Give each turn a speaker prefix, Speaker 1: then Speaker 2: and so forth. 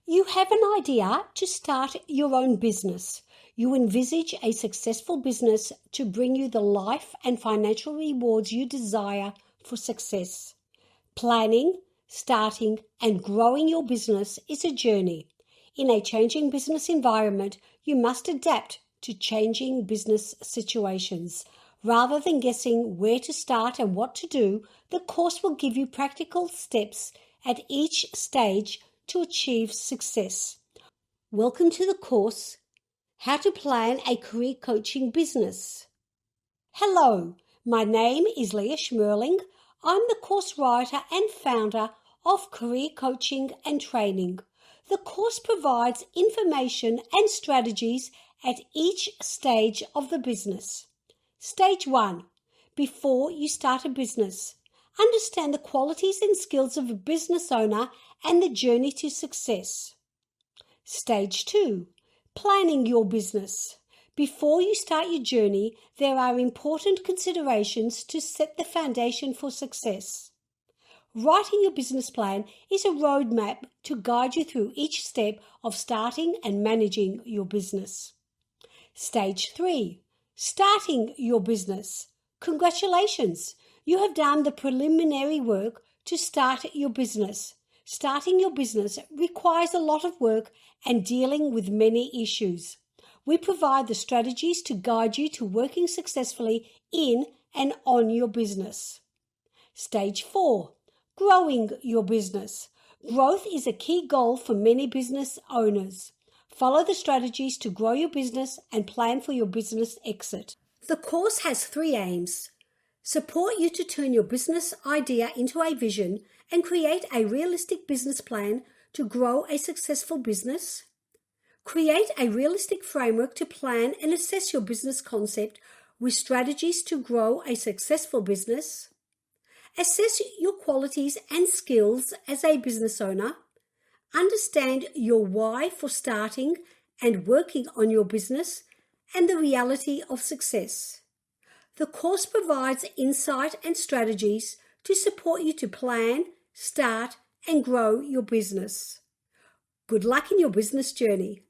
Speaker 1: You have an idea to start your own business. You envisage a successful business to bring you the life and financial rewards you desire for success. Planning, starting, and growing your business is a journey. In a changing business environment, you must adapt to changing business situations. Rather than guessing where to start and what to do, the course will give you practical steps at each stage to achieve success. Welcome to the course, How to Plan a Career Coaching Business. Hello, my name is Leah Schmerling. I'm the course writer and founder of Career Coaching and Training. The course provides information and strategies at each stage of the business. Stage 1. Before you start a business, understand the qualities and skills of a business owner and the journey to success. Stage 2. Planning your business. Before you start your journey, there are important considerations to set the foundation for success. Writing your business plan is a roadmap to guide you through each step of starting and managing your business. Stage 3. Starting your business. Congratulations! You have done the preliminary work to start your business. Starting your business requires a lot of work and dealing with many issues. We provide the strategies to guide you to working successfully in and on your business. Stage 4. Growing your business. Growth is a key goal for many business owners. Follow the strategies to grow your business and plan for your business exit. The course has 3 aims. Support you to turn your business idea into a vision and create a realistic business plan to grow a successful business. Create a realistic framework to plan and assess your business concept with strategies to grow a successful business. Assess your qualities and skills as a business owner. Understand your why for starting and working on your business and the reality of success. The course provides insight and strategies to support you to plan, start, and grow your business. Good luck in your business journey.